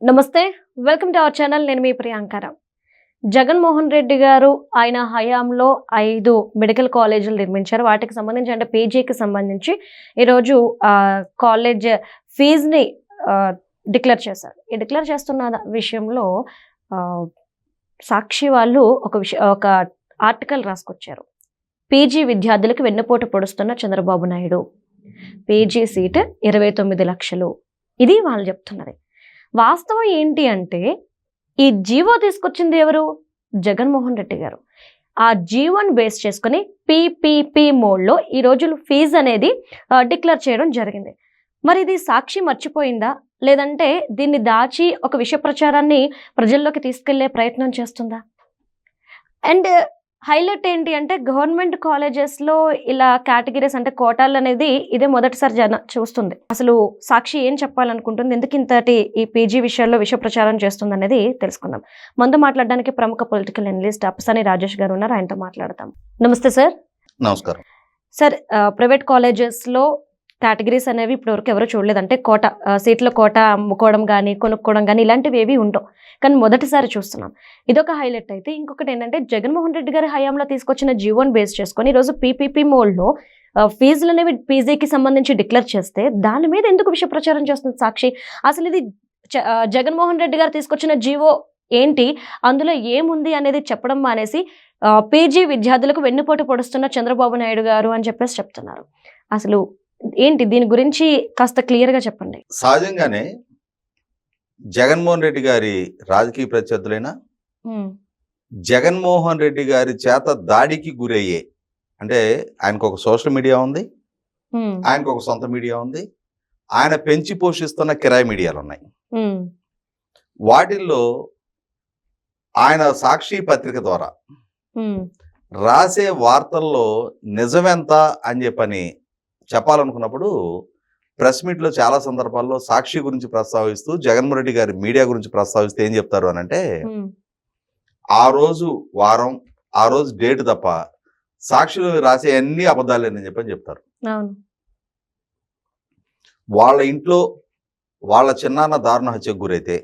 నమస్తే, welcome to our channel. నేను మీ ప్రియాంకరావు. జగన్మోహన్ రెడ్డి గారు ఆయన హయాంలో 5 మెడికల్ కాలేజీలు నిర్మించారు. వాటికి సంబంధించి అంటే పీజీకి సంబంధించి ఈరోజు కాలేజ్ ఫీజుని డిక్లేర్ చేశారు. ఈ డిక్లేర్ చేస్తున్న విషయంలో సాక్షి వాళ్ళు ఒక ఆర్టికల్ రాసుకొచ్చారు. పీజీ విద్యార్థులకు వెన్నుపోటు పొడుస్తున్న చంద్రబాబు నాయుడు, పీజీ సీట్ 29 లక్షలు. ఇది వాళ్ళు చెప్తున్నది. వాస్తవం ఏంటి అంటే ఈ జీవో తీసుకొచ్చింది ఎవరు? జగన్మోహన్ రెడ్డి గారు. ఆ జీవోని బేస్ చేసుకుని పీపీపీ మోడ్లో ఈ రోజులు ఫీజు అనేది డిక్లేర్ చేయడం జరిగింది. మరి ఇది సాక్షి మర్చిపోయిందా, లేదంటే దీన్ని దాచి ఒక విష ప్రచారాన్ని ప్రజల్లోకి తీసుకెళ్లే ప్రయత్నం చేస్తుందా? అండ్ హైలైట్ ఏంటి అంటే గవర్నమెంట్ కాలేజెస్లో ఇలా కేటగిరీస్ అంటే కోటాలు అనేది ఇదే మొదటిసారి చూస్తుంది. అసలు సాక్షి ఏం చెప్పాలనుకుంటుంది, ఎందుకు ఇంతటి ఈ పీజీ విషయాల్లో విష ప్రచారం చేస్తుంది అనేది తెలుసుకుందాం. ముందు మాట్లాడడానికి ప్రముఖ పొలిటికల్ అనలిస్ట్ అప్పసాని రాజేష్ గారు ఉన్నారు, ఆయనతో మాట్లాడతాం. నమస్తే సార్. నమస్కారం సార్. ప్రైవేట్ కాలేజెస్లో కేటగిరీస్ అనేవి ఇప్పటివరకు ఎవరు చూడలేదు. అంటే కోట సీట్ల కోట అమ్ముకోవడం కానీ కొనుక్కోవడం కానీ ఇలాంటివి ఏవి ఉండవు, కానీ మొదటిసారి చూస్తున్నాం. ఇదొక హైలైట్. అయితే ఇంకొకటి ఏంటంటే జగన్మోహన్ రెడ్డి గారి హయాంలో తీసుకొచ్చిన జీవోని బేస్ చేసుకొని ఈరోజు పీపీపీ మోడ్లో ఫీజులు అనేవి పీజీకి సంబంధించి డిక్లేర్ చేస్తే దాని మీద ఎందుకు విష ప్రచారం చేస్తుంది సాక్షి? అసలు ఇది జగన్మోహన్ రెడ్డి గారు తీసుకొచ్చిన జీవో ఏంటి, అందులో ఏముంది అనేది చెప్పడం మానేసి పీజీ విద్యార్థులకు వెన్నుపోటు పొడుస్తున్న చంద్రబాబు నాయుడు గారు అని చెప్పేసి చెప్తున్నారు. అసలు ఏంటి, దీని గురించి కాస్త క్లియర్గా చెప్పండి. సహజంగానే జగన్మోహన్ రెడ్డి గారి రాజకీయ ప్రత్యర్థులైన జగన్మోహన్ రెడ్డి గారి చేత దాడికి గురయ్యే, అంటే ఆయనకు ఒక సోషల్ మీడియా ఉంది, ఆయనకు ఒక సొంత మీడియా ఉంది, ఆయన పెంచి పోషిస్తున్న కిరాయి మీడియాలు ఉన్నాయి. వాటిల్లో ఆయన సాక్షి పత్రిక ద్వారా రాసే వార్తల్లో నిజమెంత అని చెప్పని చెప్పాలనుకున్నప్పుడు ప్రెస్ మీట్లో చాలా సందర్భాల్లో సాక్షి గురించి ప్రస్తావిస్తూ జగన్మోహన్ రెడ్డి గారి మీడియా గురించి ప్రస్తావిస్తే ఏం చెప్తారు అని అంటే, ఆ రోజు వారం, ఆ రోజు డేట్ తప్ప సాక్షిలో రాసే అన్ని అబద్ధాలేనని చెప్పని చెప్తారు. వాళ్ళ ఇంట్లో వాళ్ళ చిన్నాన్న దారుణ హత్యకు గురైతే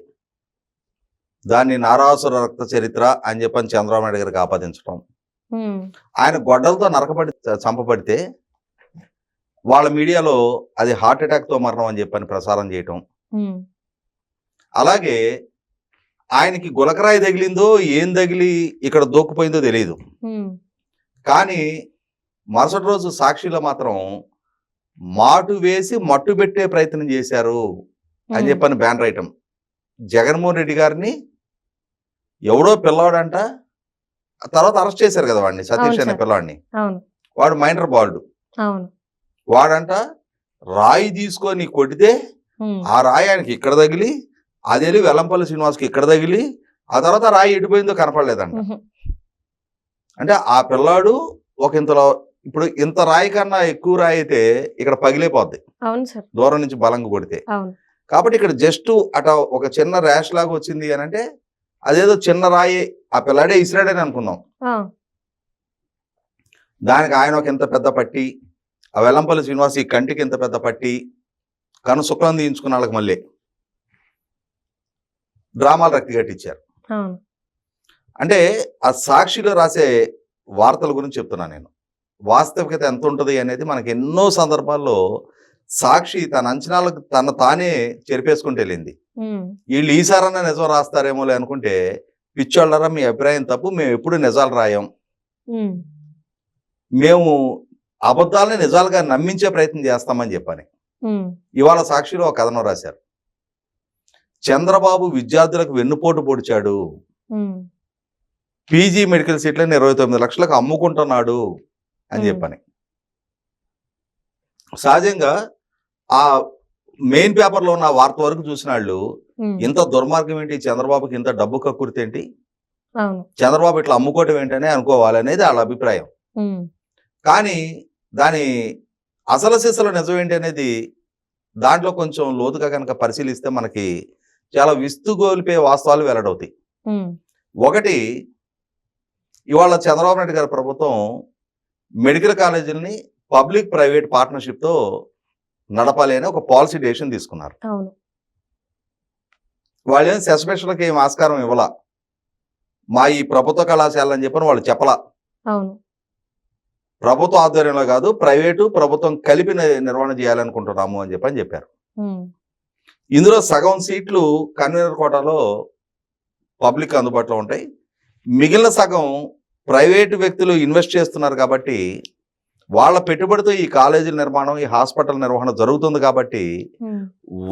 దాన్ని నారాసుర రక్త చరిత్ర అని చెప్పని చంద్రబాబు నాయుడు గారికి ఆపాదించడం, ఆయన గొడ్డలతో నరకబడి చంపబడితే వాళ్ళ మీడియాలో అది హార్ట్ అటాక్తో మరణం అని చెప్పని ప్రసారం చేయటం, అలాగే ఆయనకి గులకరాయి తగిలిందో ఏం తగిలి ఇక్కడ దూక్కుపోయిందో తెలియదు, కానీ మరుసటి రోజు సాక్షిలో మాత్రం మాటు వేసి మట్టు పెట్టే ప్రయత్నం చేశారు అని చెప్పని బ్యాన్ రాయటం. జగన్మోహన్ రెడ్డి గారిని ఎవడో పిల్లవాడంట, తర్వాత అరెస్ట్ చేశారు కదా వాడిని, సతీష్ అనే పిల్లవాడిని, వాడు మైనర్ బాలుడు, వాడంట రాయి తీసుకొని కొట్టితే ఆ రాయి ఆయనకి ఇక్కడ తగిలి, అది వెళ్ళి వెల్లంపల్లి శ్రీనివాస్కి ఇక్కడ తగిలి, ఆ తర్వాత రాయి ఎడిపోయిందో కనపడలేదంట. అంటే ఆ పిల్లాడు ఒక ఇంతలో, ఇప్పుడు ఇంత రాయి కన్నా ఎక్కువ రాయి అయితే ఇక్కడ పగిలేపోద్ది దూరం నుంచి బలంగా కొడితే. కాబట్టి ఇక్కడ జస్ట్ అట ఒక చిన్న ర్యాష్ లాగా వచ్చింది అని అంటే అదేదో చిన్న రాయి ఆ పిల్లాడే ఇసిరాడని అనుకుందాం. దానికి ఆయన ఒక ఇంత పెద్ద పట్టి, ఆ వెల్లంపల్లి శ్రీనివాస్ ఈ కంటికి ఇంత పెద్ద పట్టి, కను శుక్లం తీయించుకున్న వాళ్ళకి మళ్ళీ డ్రామాలు రక్తి కట్టించారు. అంటే ఆ సాక్షిలో రాసే వార్తల గురించి చెప్తున్నాను నేను. వాస్తవికత ఎంత ఉంటుంది అనేది మనకి ఎన్నో సందర్భాల్లో సాక్షి తన అంచనాలకు తానే చెరిపేసుకుంటూ వెళ్ళింది. వీళ్ళు ఈసారన్నా నిజం రాస్తారేమోలే అనుకుంటే, పిచ్చోళ్ళరా మీ అభిప్రాయం తప్పు, మేము ఎప్పుడు నిజాలు రాయం, మేము అబద్ధాలని నిజాలుగా నమ్మించే ప్రయత్నం చేస్తామని చెప్పని ఇవాళ సాక్షిలో ఒక కథనం రాశారు. చంద్రబాబు విద్యార్థులకు వెన్నుపోటు పొడిచాడు, పీజీ మెడికల్ సీట్లను 29 లక్షలకు అమ్ముకుంటున్నాడు అని చెప్పని. సహజంగా ఆ మెయిన్ పేపర్లో ఉన్న వార్త వరకు చూసిన వాళ్ళు ఇంత దుర్మార్గం ఏంటి, చంద్రబాబుకి ఇంత డబ్బు కక్కుర్తి ఏంటి, చంద్రబాబు ఇట్లా అమ్ముకోవటం ఏంటనే అనుకోవాలి అనేది వాళ్ళ అభిప్రాయం. కానీ దాని అసలు సిసలు నిజం ఏంటి అనేది దాంట్లో కొంచెం లోతుగా కనుక పరిశీలిస్తే మనకి చాలా విస్తుగోల్పే వాస్తవాలు వెల్లడవుతాయి. ఒకటి, ఇవాళ చంద్రబాబు నాయుడు గారి ప్రభుత్వం మెడికల్ కాలేజీలని పబ్లిక్ ప్రైవేట్ పార్ట్నర్షిప్తో నడపాలి అని ఒక పాలసీ డెసిషన్ తీసుకున్నారు. వాళ్ళేం సస్పెషన్లకి ఏం ఆస్కారం ఇవ్వాల, మా ఈ ప్రభుత్వ కళాశాల అని చెప్పని వాళ్ళు చెప్పలా. అవును. ప్రభుత్వ ఆధ్వర్యంలో కాదు, ప్రైవేటు ప్రభుత్వం కలిపి నిర్వహణ చేయాలనుకుంటున్నాము అని చెప్పారు. ఇందులో సగం సీట్లు కన్వీనర్ కోటాలో పబ్లిక్ అందుబాటులో ఉంటాయి, మిగిలిన సగం ప్రైవేటు వ్యక్తులు ఇన్వెస్ట్ చేస్తున్నారు కాబట్టి వాళ్ళ పెట్టుబడితో ఈ కాలేజీల నిర్మాణం, ఈ హాస్పిటల్ నిర్వహణ జరుగుతుంది కాబట్టి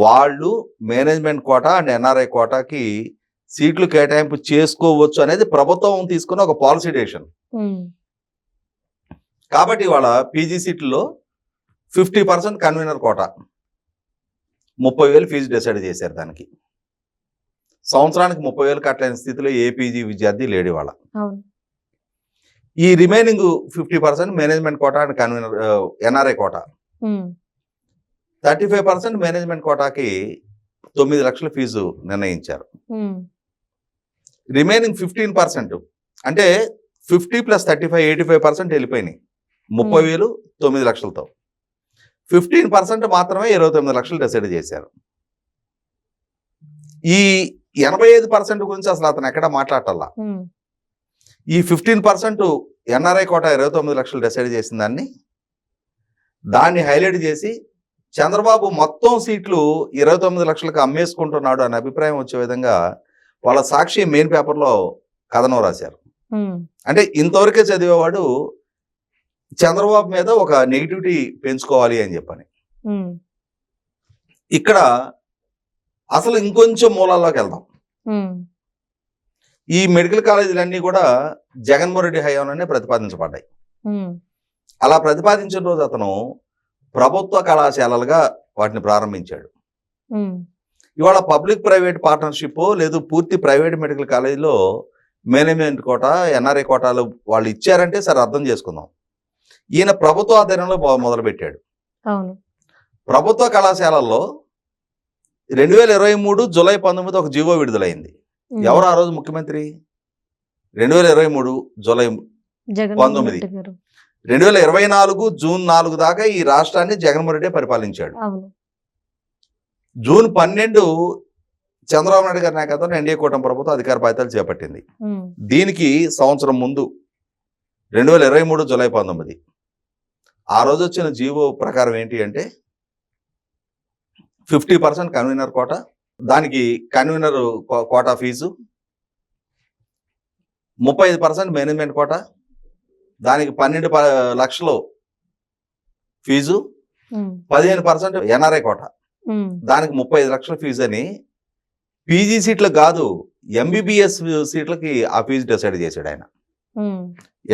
వాళ్ళు మేనేజ్మెంట్ కోటా అండ్ ఎన్ఆర్ఐ కోటాకి సీట్లు కేటాయింపు చేసుకోవచ్చు అనేది ప్రభుత్వం తీసుకున్న ఒక పాలసీ డెసిషన్. కాబట్టి వాళ్ళ పీజీ సీట్లలో 50% కన్వీనర్ కోటా 30,000 ఫీజు డిసైడ్ చేశారు. దానికి సంవత్సరానికి 30,000 కట్టలేని స్థితిలో ఏ పీజీ విద్యార్థి లేడు వాళ్ళ. ఈ remaining 50% management quota and convener NRI quota. 35% management కోటాకి 9 లక్షల ఫీజు నిర్ణయించారు. రిమైనింగ్ 15% అంటే 50 + 35 85% వెళ్ళిపోయినాయి. 30,000 9 లక్షలతో 15% మాత్రమే 29 లక్షలు డిసైడ్ చేశారు. ఈ 85% గురించి అసలు అతను ఎక్కడ మాట్లాడాలా. ఈ 15% ఎన్ఆర్ఐ కోటా 29 లక్షలు డిసైడ్ చేసిన దాన్ని హైలైట్ చేసి చంద్రబాబు మొత్తం సీట్లు 29 లక్షలకు అమ్మేసుకుంటున్నాడు అనే అభిప్రాయం వచ్చే విధంగా వాళ్ళ సాక్షి మెయిన్ పేపర్లో కథనం రాశారు. అంటే ఇంతవరకే చదివేవాడు చంద్రబాబు మీద ఒక నెగిటివిటీ పెంచుకోవాలి అని చెప్పని. ఇక్కడ అసలు ఇంకొంచెం మూలాల్లోకి వెళ్దాం. ఈ మెడికల్ కాలేజీలన్నీ కూడా జగన్మోహన్ రెడ్డి హయాంలోనే ప్రతిపాదించబడ్డాయి. అలా ప్రతిపాదించిన రోజు అతను ప్రభుత్వ కళాశాలలుగా వాటిని ప్రారంభించాడు. ఇవాళ పబ్లిక్ ప్రైవేట్ పార్ట్నర్షిప్ లేదు పూర్తి ప్రైవేట్ మెడికల్ కాలేజీలో మేనేజ్మెంట్ కోటా ఎన్ఆర్ఐ కోటాలు వాళ్ళు ఇచ్చారంటే సరే అర్థం చేసుకుందాం. ఈయన ప్రభుత్వ ఆధ్వర్యంలో మొదలుపెట్టాడు. ప్రభుత్వ కళాశాలల్లో 2023 జూలై 19 ఒక జీవో విడుదలైంది. ఎవరు ఆ రోజు ముఖ్యమంత్రి? 2023 జూలై 19. 2024 జూన్ 4 దాకా ఈ రాష్ట్రాన్ని జగన్మోహన్ రెడ్డి పరిపాలించాడు. జూన్ 12 చంద్రబాబు నాయుడు గారి నాయకత్వంలో ఎన్డీఏ కూటమి ప్రభుత్వం అధికార బాధ్యతలు చేపట్టింది. దీనికి సంవత్సరం ముందు 2023 జూలై 19 ఆ రోజు వచ్చిన జీవో ప్రకారం ఏంటి అంటే 50% కన్వీనర్ కోటా, దానికి convener quota fee, 35% management quota, దానికి 12 లక్షలు ఫీజు, 15% ఎన్ఆర్ఐ కోటా, దానికి 35 లక్షల ఫీజు అని పీజీ సీట్లకు కాదు ఎంబీబీఎస్ సీట్లకి ఆ ఫీజు డిసైడ్ చేశాడు ఆయన.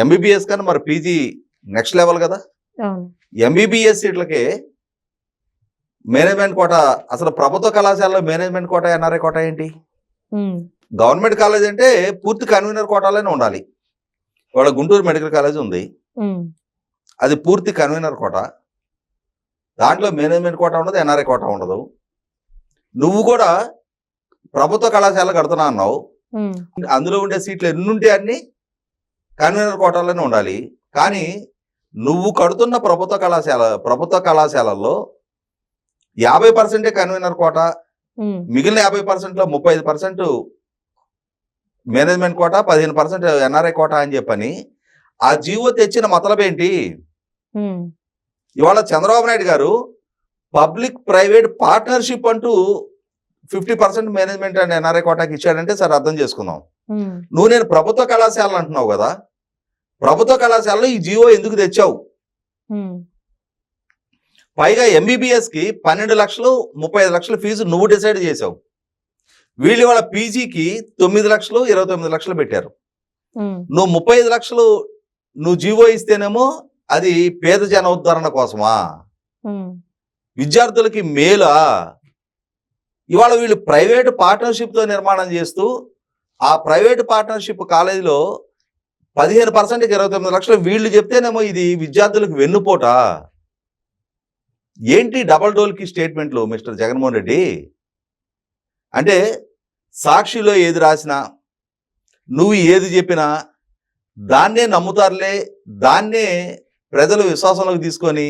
ఎంబీబీఎస్ కన్నా మరి పీజీ నెక్స్ట్ లెవెల్ కదా. ఎంబీబీఎస్ సీట్లకే మేనేజ్మెంట్ కోటా. అసలు ప్రభుత్వ కళాశాలలో మేనేజ్మెంట్ కోటా ఎన్ఆర్ఐ కోటా ఏంటి? గవర్నమెంట్ కాలేజ్ అంటే పూర్తి కన్వీనర్ కోటాలోనే ఉండాలి. వాళ్ళ గుంటూరు మెడికల్ కాలేజ్ ఉంది, అది పూర్తి కన్వీనర్ కోటా. దాంట్లో మేనేజ్మెంట్ కోటా ఉండదు, ఎన్ఆర్ఐ కోటా ఉండదు. నువ్వు కూడా ప్రభుత్వ కళాశాల కడుతున్నా అన్నావు, అందులో ఉండే సీట్లు ఎన్నుంటే అన్ని కన్వీనర్ కోటాలోనే ఉండాలి. కానీ నువ్వు కడుతున్న ప్రభుత్వ కళాశాలల్లో 50% కన్వీనర్ కోటా, మిగిలిన 50%లో 35% మేనేజ్మెంట్ కోటా, 15% ఎన్ఆర్ఐ కోటా అని చెప్పని ఆ జీవో తెచ్చిన మతలబ్ ఏంటి? ఇవాళ చంద్రబాబు నాయుడు గారు పబ్లిక్ ప్రైవేట్ పార్ట్నర్షిప్ అంటూ 50% మేనేజ్మెంట్ అండ్ ఎన్ఆర్ఐ కోటాకి ఇచ్చాడంటే సరే అర్థం చేసుకుందాం. నువ్వు నేను ప్రభుత్వ కళాశాలలు అంటున్నావు కదా, ప్రభుత్వ కళాశాలలో ఈ జీవో ఎందుకు తెచ్చావు? పైగా ఎంబీబీఎస్ కి 12 లక్షలు 35 లక్షల ఫీజు నువ్వు డిసైడ్ చేసావు. వీళ్ళు వాళ్ళ పీజీకి 9 లక్షలు 29 లక్షలు పెట్టారు. నువ్వు 35 లక్షలు నువ్వు జీవో ఇస్తేనేమో అది పేద జన ఉద్ధరణ కోసమా, విద్యార్థులకి మేలా? ఇవాళ వీళ్ళు ప్రైవేట్ పార్ట్నర్షిప్ తో నిర్మాణం చేస్తూ ఆ ప్రైవేట్ పార్ట్నర్షిప్ కాలేజీలో 15%కి 29 లక్షలు వీళ్ళు చెప్తేనేమో ఇది విద్యార్థులకు వెన్నుపోట. ఏంటి డబల్ డోల్కి స్టేట్మెంట్లు మిస్టర్ జగన్మోహన్ రెడ్డి? అంటే సాక్షిలో ఏది రాసినా నువ్వు ఏది చెప్పినా దాన్నే నమ్ముతారులే, దాన్నే ప్రజలు విశ్వాసంలోకి తీసుకొని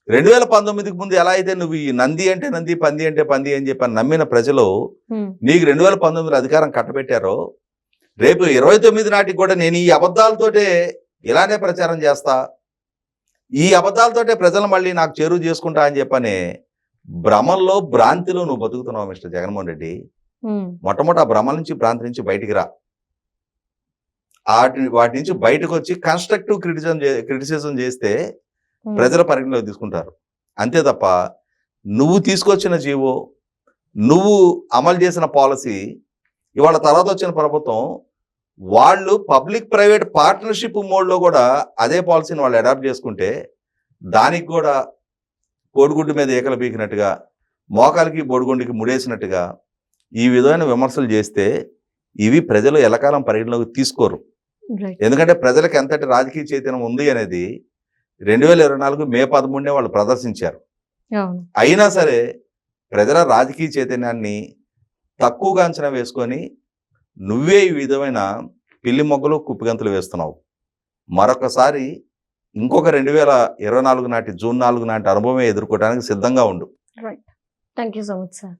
2019కి ముందు ఎలా అయితే నువ్వు ఈ నంది అంటే నంది, పంది అంటే పంది అని చెప్పి నమ్మిన ప్రజలు నీకు 2019లో అధికారం కట్టబెట్టారో, రేపు 29 నాటికి కూడా నేను ఈ అబద్ధాలతోటే ఇలానే ప్రచారం చేస్తా, ఈ అబద్ధాలతోటే ప్రజలు మళ్ళీ నాకు చేరువ చేసుకుంటా అని చెప్పనే భ్రమల్లో, భ్రాంతిలో నువ్వు బతుకుతున్నావు మిస్టర్ జగన్మోహన్ రెడ్డి. మొట్టమొదటి ఆ భ్రమల నుంచి, భ్రాంతి నుంచి బయటికి రా. వాటి నుంచి బయటకు వచ్చి కన్స్ట్రక్టివ్ క్రిటిసిజం చేస్తే ప్రజల పరిగణలోకి తీసుకుంటారు. అంతే తప్ప నువ్వు తీసుకొచ్చిన జీవో, నువ్వు అమలు చేసిన పాలసీ, ఇవాళ తర్వాత వచ్చిన ప్రభుత్వం వాళ్ళు పబ్లిక్ ప్రైవేట్ పార్ట్నర్షిప్ మోడ్లో కూడా అదే పాలసీని వాళ్ళు అడాప్ట్ చేసుకుంటే దానికి కూడా కోడిగుడ్డు మీద ఏకలు పీకినట్టుగా, మోకాలకి బొడిగుండికి ముడేసినట్టుగా ఈ విధమైన విమర్శలు చేస్తే ఇవి ప్రజలు ఎల్లకాలం పరిగణలోకి తీసుకోరు. ఎందుకంటే ప్రజలకు ఎంతటి రాజకీయ చైతన్యం ఉంది అనేది 2024 మే 13 వాళ్ళు ప్రదర్శించారు. అయినా సరే ప్రజల రాజకీయ చైతన్యాన్ని తక్కువగా అంచనా వేసుకొని నువ్వే ఈ విధమైన పిల్లి మొగ్గలు, కుప్పిగంతులు వేస్తున్నావు. మరొకసారి ఇంకొక 2024 నాటి జూన్ 4 నాటి అనుభవమే ఎదుర్కోవడానికి సిద్ధంగా ఉండు. Thank you so much sir.